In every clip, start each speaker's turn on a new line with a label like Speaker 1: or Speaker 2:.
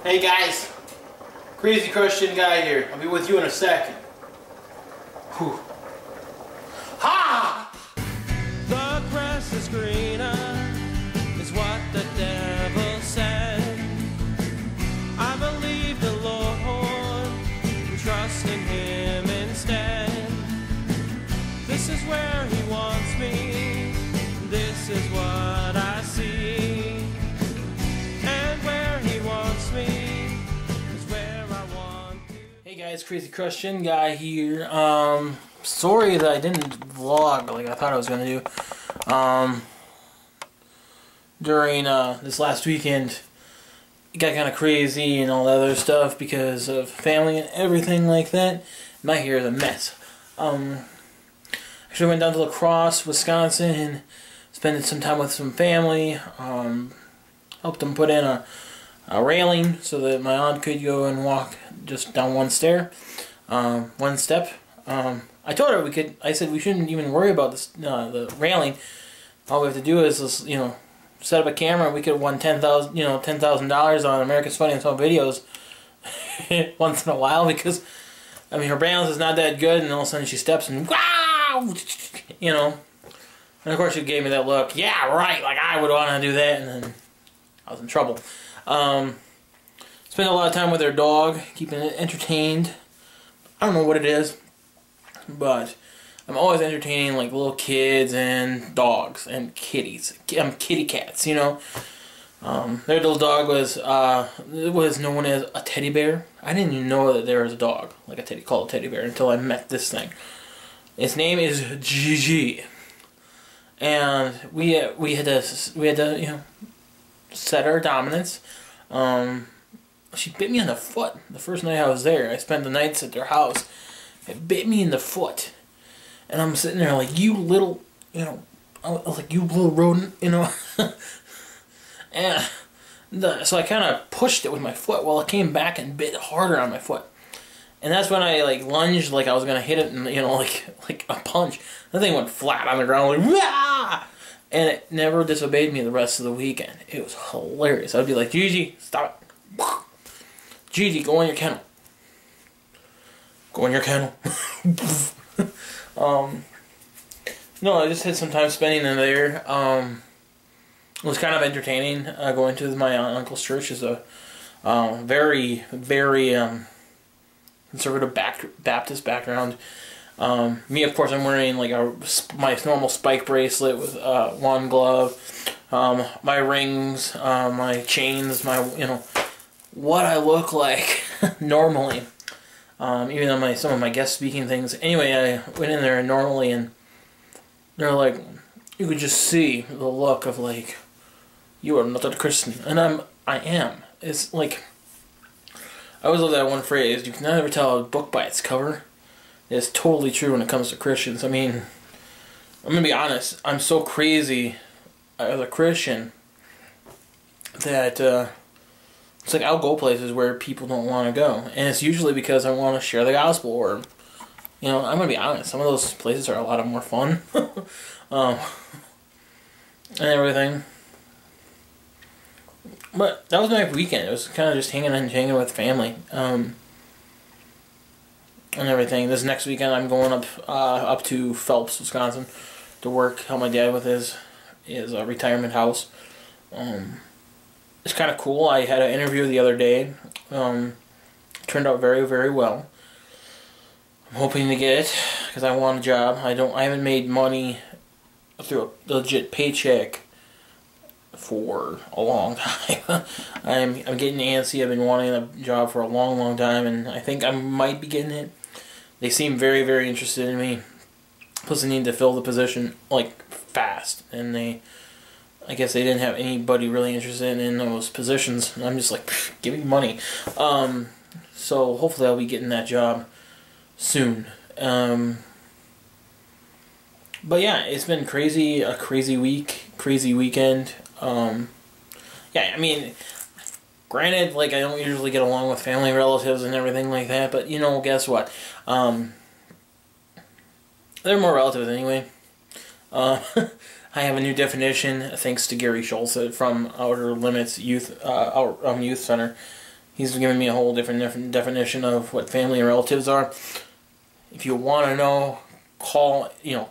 Speaker 1: Hey guys, crazy Christian guy here. I'll be with you in a second. Whew. Ha!
Speaker 2: The grass is greener, is what the devil said. I believe the Lord and trust in Him instead. This is where He wants me, this is what I see. And where He wants me is where I want to.
Speaker 1: Hey guys, crazy Christian guy here. Sorry that I didn't vlog like I thought I was gonna do. During this last weekend, it got kind of crazy and all that other stuff because of family and everything like that. My hair is a mess. Actually went down to La Crosse, Wisconsin, and spent some time with some family. Helped them put in a railing so that my aunt could go and walk just down one step. I told her I said we shouldn't even worry about this, the railing. All we have to do is, set up a camera. We could have won $10,000 on America's Funniest Home Videos once in a while, because I mean her balance is not that good, and all of a sudden she steps and wow, and of course she gave me that look. Yeah, right. Like I would want to do that, and then I was in trouble. Spent a lot of time with her dog, keeping it entertained. I don't know what it is, but I'm always entertaining like little kids and dogs and kitties. Kitty cats, Their little dog was known as a teddy bear. I didn't even know that there was a dog like called a teddy bear until I met this thing. Its name is Gigi, and we had to set our dominance. She bit me on the foot the first night I was there. I spent the nights at their house. It bit me in the foot. And I'm sitting there like, you little, I was like, you little rodent, And so I kind of pushed it with my foot. Well, it came back and bit harder on my foot. And that's when I like lunged like I was going to hit it and, like a punch. The thing went flat on the ground like, wah! And it never disobeyed me the rest of the weekend. It was hilarious. I'd be like, Gigi, stop it. Gigi, go in your kennel. Go in your kennel. No, I just had some time spending in there. It was kind of entertaining. Going to my uncle's church is a very, very conservative Baptist background. Me, of course, I'm wearing like my normal spike bracelet with one glove, my rings, my chains, my what I look like normally. Even on some of my guest speaking things. Anyway, I went in there normally, and they're like, you could just see the look of like, you are not a Christian, and I am. It's like, I always love that one phrase: you can never tell a book by its cover. It's totally true when it comes to Christians. I mean, I'm gonna be honest. I'm so crazy as a Christian that it's like I'll go places where people don't want to go, and it's usually because I want to share the gospel, or I'm gonna be honest. Some of those places are a lot more fun, and everything. But that was my weekend. It was kind of just hanging with family, and everything. This next weekend, I'm going up to Phelps, Wisconsin, to work. Help my dad with his retirement house. It's kind of cool. I had an interview the other day. Turned out very, very well. I'm hoping to get it because I want a job. I haven't made money through a legit paycheck for a long time. I'm getting antsy. I've been wanting a job for a long, long time, and I think I might be getting it. They seem very, very interested in me. Plus, they need to fill the position like fast, and I guess they didn't have anybody really interested in those positions. I'm just like, give me money. So hopefully I'll be getting that job soon. But yeah, it's been crazy, a crazy week, crazy weekend. Yeah, I mean, granted, like I don't usually get along with family relatives and everything like that, but guess what? They're more relatives anyway. I have a new definition thanks to Gary Schultz from Outer Limits Youth Center. He's given me a whole different definition of what family and relatives are. If you want to know,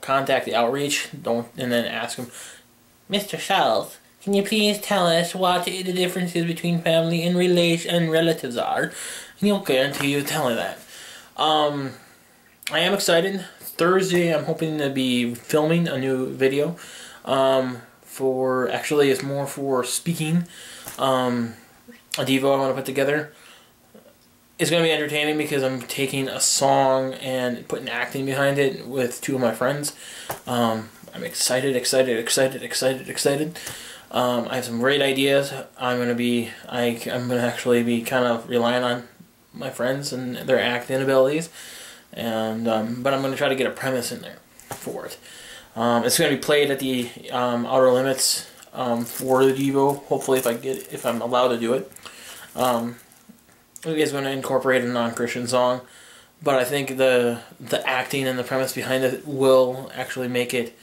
Speaker 1: contact the outreach. And then ask them, Mr. Charles, can you please tell us what the differences between family and relatives are? And he'll guarantee you telling that. I am excited. Thursday, I'm hoping to be filming a new video. It's more for speaking. A Devo I want to put together. It's going to be entertaining because I'm taking a song and putting acting behind it with two of my friends. I'm excited. I have some great ideas. I'm going to actually be kind of relying on my friends and their acting abilities, and but I'm going to try to get a premise in there for it. It's going to be played at the Outer Limits for the Devo. Hopefully, if I'm allowed to do it. You guys going to incorporate a non-Christian song, but I think the acting and the premise behind it will actually make it.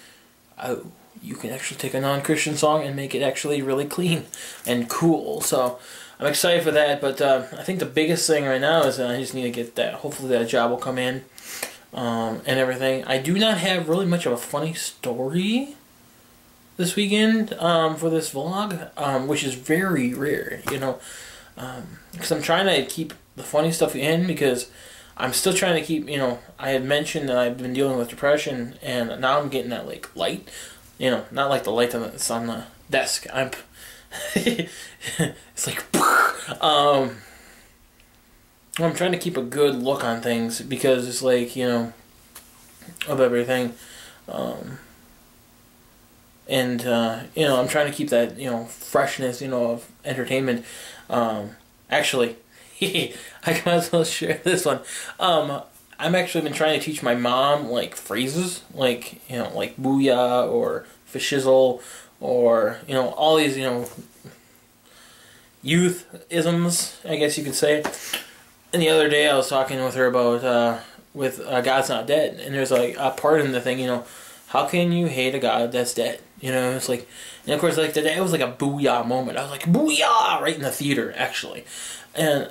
Speaker 1: You can actually take a non-Christian song and make it actually really clean and cool. So I'm excited for that. But I think the biggest thing right now is I just need to get that. Hopefully that job will come in and everything. I do not have really much of a funny story this weekend for this vlog, which is very rare, because I'm trying to keep the funny stuff in, because I'm still trying to keep, I had mentioned that I've been dealing with depression, and now I'm getting that, light, not like the light that's on the desk. It's like, I'm trying to keep a good look on things, because it's like, of everything, and, I'm trying to keep that, freshness, of entertainment. Actually, I might as well share this one. I've actually been trying to teach my mom, phrases, like booyah, or fishizzle, or, all these, youth-isms, I guess you could say. And the other day I was talking with her about, God's Not Dead, and there's, a part in the thing, how can you hate a God that's dead? It's like, and of course, today it was like a booyah moment. I was like, booyah! Right in the theater, actually. And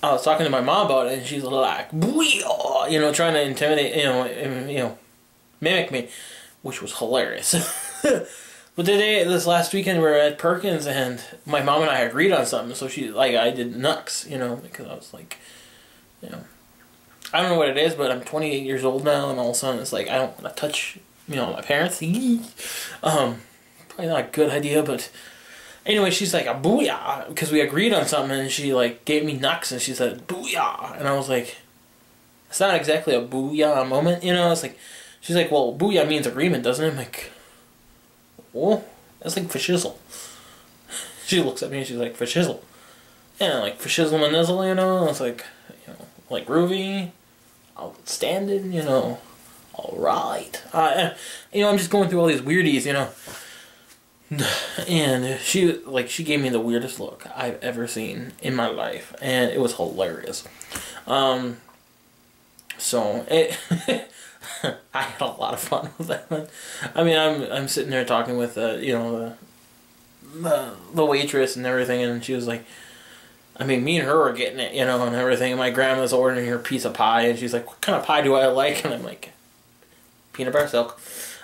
Speaker 1: I was talking to my mom about it, and she's like, booyah! Trying to intimidate, mimic me, which was hilarious. But this last weekend, we were at Perkins, and my mom and I agreed on something, so I did nux, because I was like, I don't know what it is, but I'm 28 years old now, and all of a sudden it's like, I don't want to touch, my parents. Probably not a good idea, but anyway, she's like, a booyah, because we agreed on something, and she, gave me nux, and she said, booyah, and I was like, it's not exactly a booyah moment, it's like, she's like, well, booyah means agreement, doesn't it? I'm like, well, that's like fashizzle. She looks at me and she's like, fashizzle. Yeah, like fashizzle and nizzle, it's like, like groovy, outstanding, alright. I'm just going through all these weirdies, and she gave me the weirdest look I've ever seen in my life, and it was hilarious. So I had a lot of fun with that one. I mean, I'm sitting there talking with the waitress and everything, and she was like, I mean, me and her were getting it, and everything. And my grandma's ordering her piece of pie, and she's like, what kind of pie do I like? And I'm like, peanut butter silk.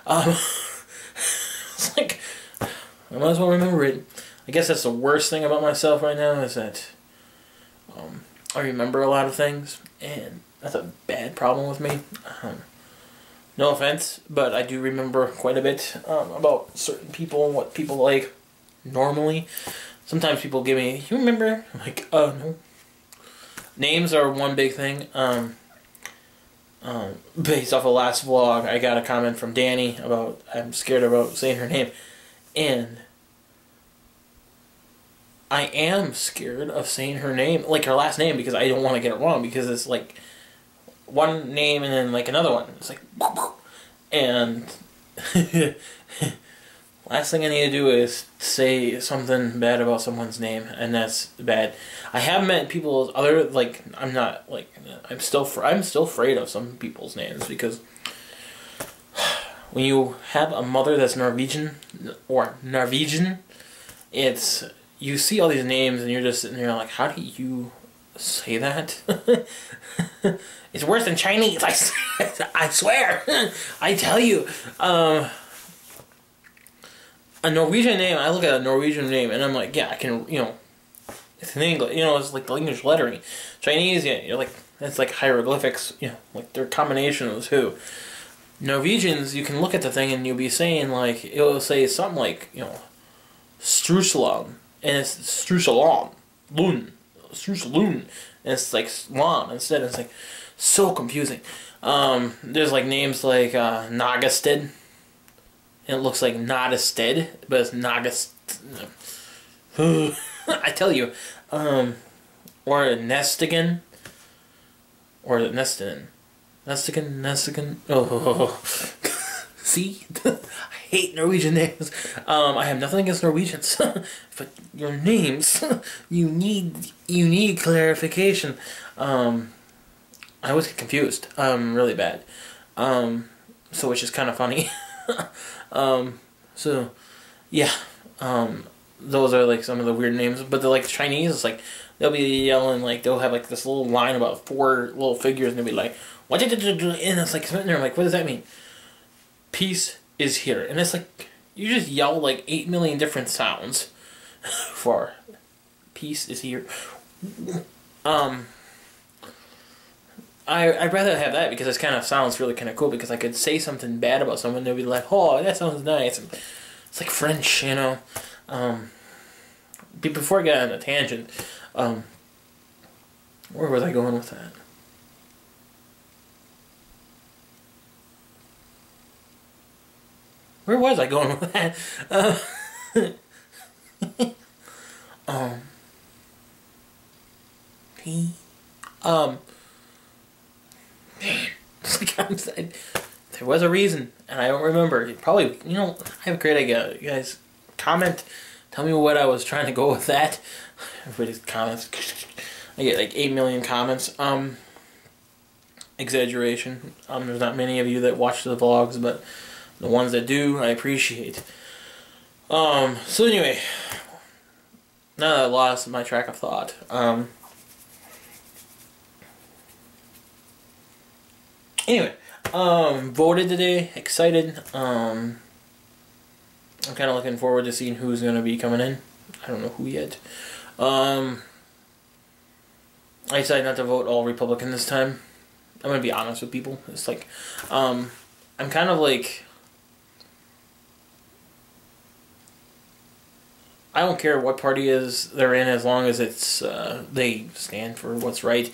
Speaker 1: It's like, I might as well remember it. I guess that's the worst thing about myself right now, is that I remember a lot of things, and that's a bad problem with me. No offense, but I do remember quite a bit about certain people and what people like normally. Sometimes people give me, you remember? I'm like, oh, no. Names are one big thing. Based off of last vlog, I got a comment from Danny about, I'm scared about saying her name. And I am scared of saying her name, like her last name, because I don't want to get it wrong, because it's like one name and then another one. It's like, and last thing I need to do is say something bad about someone's name, and that's bad. I have met people I'm still afraid of some people's names, because when you have a mother that's Norwegian, you see all these names and you're just sitting there like, how do you say that. It's worse than Chinese. I swear. I tell you. A Norwegian name. I look at a Norwegian name and I'm like, yeah, I can. You know, it's in English. You know, it's like the English lettering. Chinese, yeah, you're like it's like hieroglyphics. You know, like they're a combination of the two. Norwegians, you can look at the thing and you'll be saying like it will say something like, you know, Struseland, and it's Struseland, Lund, Struselund, and it's like Slan instead. It's like so confusing. There's like names like Nagasted, and it looks like Nadasted, but it's Nagast. I tell you, or Nestigan, or Nestigan. Nestigan. Oh, see, I hate Norwegian names. I have nothing against Norwegians, but your names, you need clarification. I always get confused. Really bad. So which is kind of funny. So yeah. Those are like some of the weird names, but they're like Chinese. It's like they'll be yelling like they'll have like this little line about 4 little figures, and they'll be like, "What?" And it's like sitting there, I'm like, what does that mean? Peace is here, and it's like you just yell like 8 million different sounds for peace is here. I'd rather have that because it kind of sounds really kind of cool. Because I could say something bad about someone, they'll be like, "Oh, that sounds nice." And it's like French, you know. Before I get on a tangent, where was I going with that? Where was I going with that? Man, there was a reason, and I don't remember. Probably, you know, I have a great idea. You guys, comment. Tell me what I was trying to go with that. Everybody's comments. I get like 8 million comments. Exaggeration. There's not many of you that watch the vlogs, but the ones that do, I appreciate. So anyway, now that I lost my track of thought. Anyway, voted today. Excited. I'm kind of looking forward to seeing who's going to be coming in. I don't know who yet. I decided not to vote all Republican this time. I'm going to be honest with people. It's like, I'm kind of like, I don't care what party they're in as long as it's, they stand for what's right.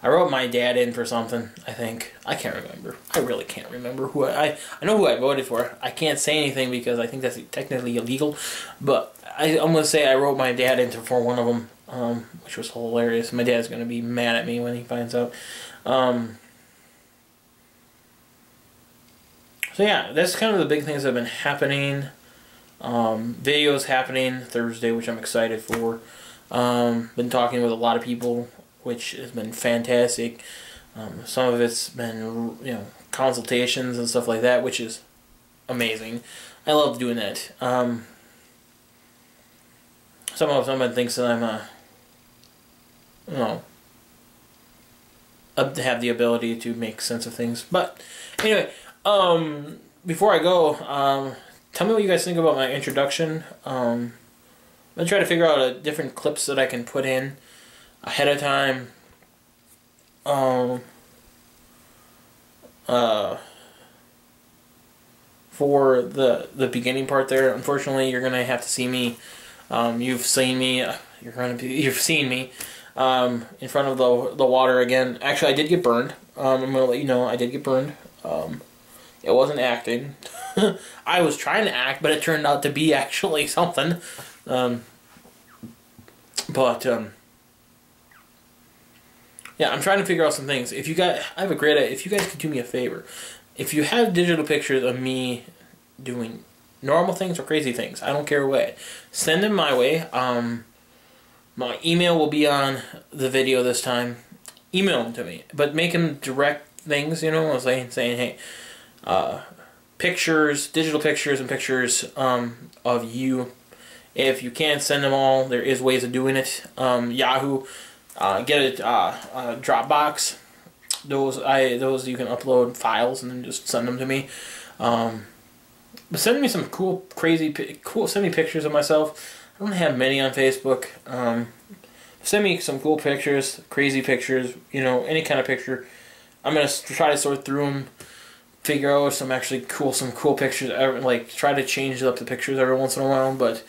Speaker 1: I wrote my dad in for something, I think. I can't remember. I really can't remember who I know who I voted for. I can't say anything because I think that's technically illegal. But I'm going to say I wrote my dad in for one of them, which was hilarious. My dad's going to be mad at me when he finds out. So yeah, that's kind of the big things that have been happening. Videos happening Thursday, which I'm excited for. Been talking with a lot of people, which has been fantastic. Some of it's been, you know, consultations and stuff like that, which is amazing. I love doing that. Someone thinks that I'm you know, have the ability to make sense of things. But anyway, before I go, tell me what you guys think about my introduction. I'm gonna try to figure out different clips that I can put in ahead of time. For the beginning part there, unfortunately, you're gonna have to see me. You've seen me. You've seen me in front of the water again. Actually, I did get burned. I'm gonna let you know I did get burned. It wasn't acting. I was trying to act, but it turned out to be actually something. Yeah, I'm trying to figure out some things. If you guys, I have a great idea. If you guys could do me a favor, if you have digital pictures of me doing normal things or crazy things, I don't care what, send them my way. My email will be on the video this time. Email them to me, but make them direct things. You know, saying hey, pictures, digital pictures, and pictures of you If you can't send them all, there is ways of doing it. Yahoo, get a Dropbox. Those you can upload files and then just send them to me. But send me some cool, send me pictures of myself. I don't have many on Facebook. Send me some cool pictures, crazy pictures, you know, any kind of picture. I'm going to try to sort through them, figure out some cool pictures, like try to change up the pictures every once in a while, but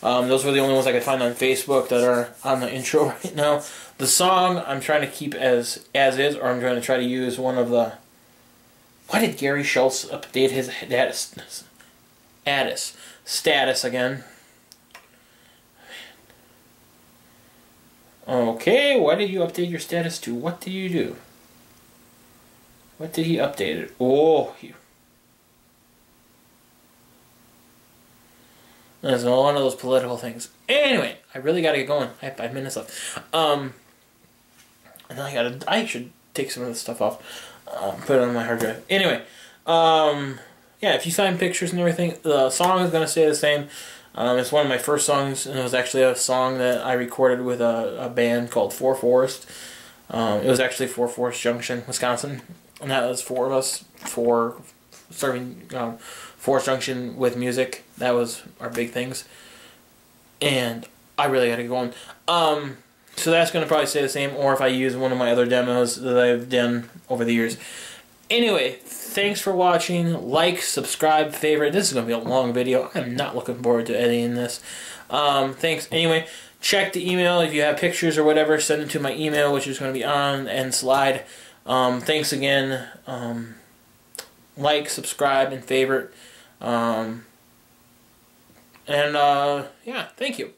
Speaker 1: those were the only ones I could find on Facebook that are on the intro right now. The song I'm trying to keep as is, or I'm going to try to use one of the... Why did Gary Schultz update his status again? Okay, why did you update your status to? What did you do? What did he update it? Oh, that's one of those political things. Anyway, I really gotta get going. I have 5 minutes left. And I should take some of this stuff off. Put it on my hard drive. Anyway, yeah, if you find pictures and everything, the song is gonna stay the same. It's one of my first songs, and it was actually a song that I recorded with a band called Four Forest. It was actually Forest Junction, Wisconsin, and that was 4 of us for serving Forest Junction with music. That was our big things, and I really got to get going. So that's going to probably stay the same, or if I use one of my other demos that I've done over the years. Anyway, thanks for watching. Like, subscribe, favorite. This is going to be a long video. I'm not looking forward to editing this. Thanks. Anyway, check the email. If you have pictures or whatever, send them to my email, which is going to be on the end slide. Thanks again. Like, subscribe, and favorite. Yeah, thank you.